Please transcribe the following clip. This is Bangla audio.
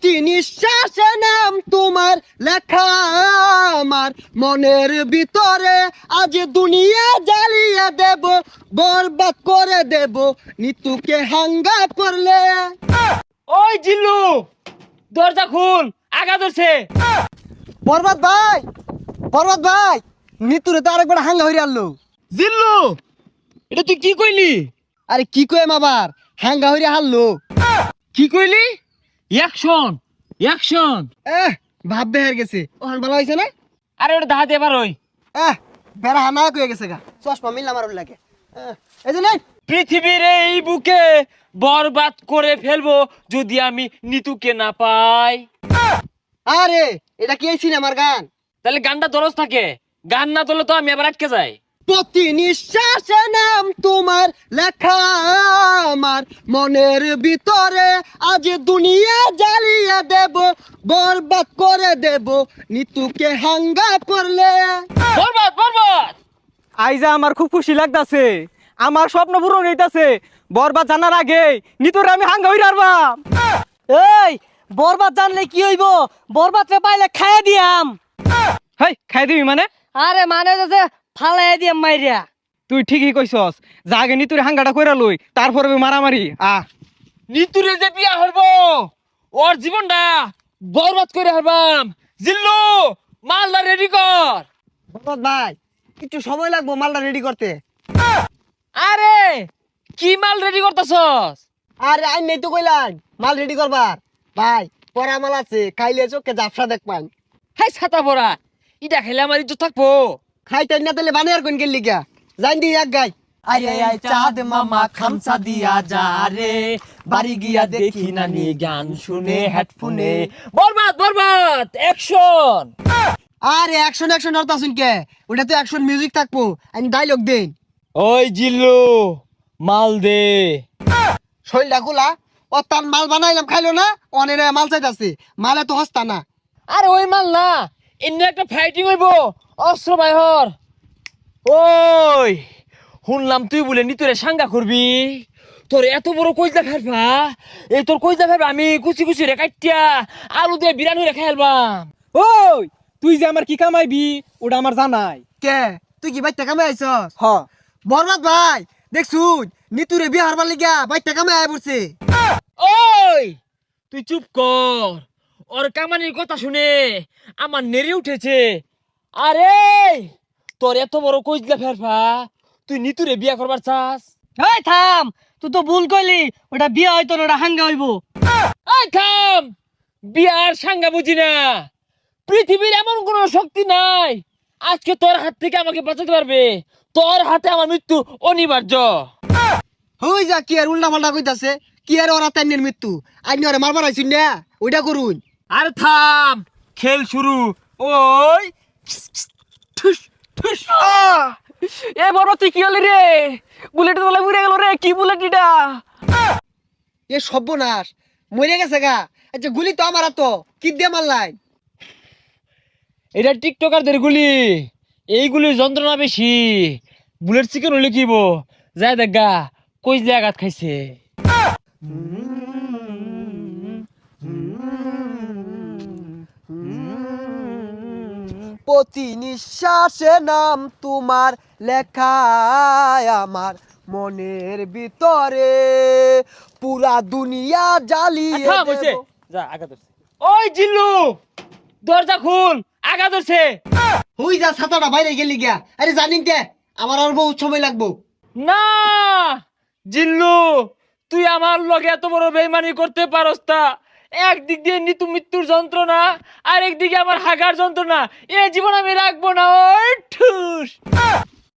প্রতি নিঃশ্বাসে নাম তোমার লেখা আমার মনের ভিতরে, আজ দুনিয়া জ্বালিয়ে দেব, বরবাদ করে দেব নিতুকে হাঙ্গা করলে। ওই জিল্লু, দরজা খুল, আগা ধরছে। বরবাদ ভাই, বরবাদ ভাই, নিতুরে তো আরেকবার হাঙ্গা হইরে আনলো। জিল্লু, এটা তুই কি কইলি? আরে কি কইম আবার, হাঙ্গা হইরে হারলো। কি কইলি? Action, action. ভাব বেহার গেছে, ওখান ভালো হয়েছে না? আরে ওটা দাহাতে এবার ওই বেড়া হানা কয়ে গেছে গা, চশমা মিললাম আর লাগে। এই যে নেই, পৃথিবীর এই বুকে বরবাদ করে ফেলবো যদি আমি নিতুকে না পাই। আরে এটা কি এই সিনেমার গান? তাহলে গানটা দরজ থাকে, গান না তোলে তো আমি আবার আটকে যাই। প্রতি নিঃশ্বাসে নাম তোমার লেখা আমার মনের ভিতরে, আজ দুনিয়া জ্বালিয়ে দেব, বরবাদ করে দেব নিতুকে হাঙ্গা করলে। বরবাদ, বরবাদ। আইজা আমার খুব খুশি লাগতাছে, আমার স্বপ্ন পূরণ হইতাছে। বরবাদ জানার আগে নিতরে আমি হাঙ্গা হইরা আরবাম। এই বরবাদ জানলে কি হইব? বরবাদ রে পাইলে খাইয়া দিয়াম। হেই, খাই দিবি মানে? আরে মানে যে ফালাই দিয়াম মাইরিয়া। তুই ঠিকই কইছস, যা আগে নিতুরে হাঙ্গাটা কইরা লই, তারপরে মারামারি। নিতুরে যে বিয়া হরবো, ওর জীবনটা বরবাদ করে হারবাম। জিল্লু, মালদা রেডি কর। বরবাদ ভাই, একটু সময় লাগবো মালটা রেডি করতে। আরে কি মাল রেডি করতেছস? আরে আই নেই তো কইলাম মাল রেডি করবার। ভাই পরা মাল আছে, খাইলে চোখে জাফসা দেখ পাই। হাই ছাতা পড়া, ইটা খেলে আমার ইজ্জত থাকবো। খাইতে না তাহলে বানিয়ার কোন গেলি গা, জান দি এক গাই। আরে আই চাঁদ মামা খামসা দিয়া যা রে, বাড়ি গিয়া দেখি নানি গান শুনে হেডফোনে। বরবাদ, বরবাদ, অ্যাকশন। আরে অ্যাকশন অ্যাকশন অর্থ শুন কে, ওটা তো অ্যাকশন মিউজিক থাকবো, আমি ডায়লগ দেন। ওই জিল্লু, মাল দে। শৈলটা খোলা, ও তার মাল বানাইলাম খাইলো না, অনেক মাল চাইতাছে, মালে তো হস্তা না। আরে ওই মাল না, এমনি একটা ফাইটিং হইব, অস্ত্র বাইহর। ওই শুনলাম তুই বলে নিতরে সাঙ্গা করবি, তোর এত বড় কইজা ফেলবা, এই তোর কইজা ফেলবা আমি কুচি কুচি রে কাটিয়া আলু দিয়ে বিরানি রে খাইলবাম। ওই তুই যে আমার কি কামাইবি ওটা আমার জানাই। কে তুই কি বাইতে কামে আইছস? হ, বরবাদ ভাই দেখছুন, নিতুরে বিয়ে হারবার লিগা বাইতে কামে আয় পড়ছে। ওই তুই চুপ কর, ওর কামানির কথা শুনে আমার নেড়ে উঠেছে। আরে তোর এত বড় কইজলা ফেরফা, তুই নিতুরে বিয়া করবার চাস? এই থাম, তুই তো ভুল কইলি, ওটা বিয়া হইতো না, ওটা হাঙ্গা হইব। এই থাম, বিয়ার সাঙ্গা বুঝি না। পৃথিবীর এমন কোন শক্তি নাই আজকে তোর হাত থেকে আমাকে বাঁচাতে পারবে। তোর হাতে আমার মৃত্যু অনিবার্য। হই যা, কি আর উল্টা পাল্টা কইতাছে, কি আর ওরা তাইনের মৃত্যু, আইনি ওরা মারবার আইছুন না, ওইটা করুন। আরে থাম, খেল শুরু। ওই ঠুস ঠুস। এ বড় তুই কি হলি রে? বুলেট তোলা উড়ে গেল রে, কি বুলেট এটা? এ সর্বনাশ, মরে গেছে গা। আচ্ছা গুলি তো আমার তো কি দিয়ে মারলাই? এটা টিকটকারদের গুলি, এইগুলির যন্ত্রণা বেশি। বুলেট চিকেন হলে কিব যায় দেখা কইজলে আঘাত খাইছে। প্রতি নিঃশ্বাসে নাম তোমার লেখা আমার মনের ভিতরে, পুরা দুনিয়া জ্বালিয়ে থাম, হইছে। দেব। যা আঘাত ধরছে। ওই জিল্লু, দরজা খুল, আঘাত ধরছে। হই যা, ছাতাটা বাইরে গেলি গিয়া। আরে জানিন কে, আমার আর বহুত সময় লাগবো। না জিল্লু, তুই আমার লগে এত বড় বেইমানি করতে পারস তা? একদিক দিয়ে নিতু মৃত্যুর যন্ত্রণা, আর একদিকে আমার হাগার যন্ত্রণা, এ জীবন আমি রাখবো না। ওই ঠুস।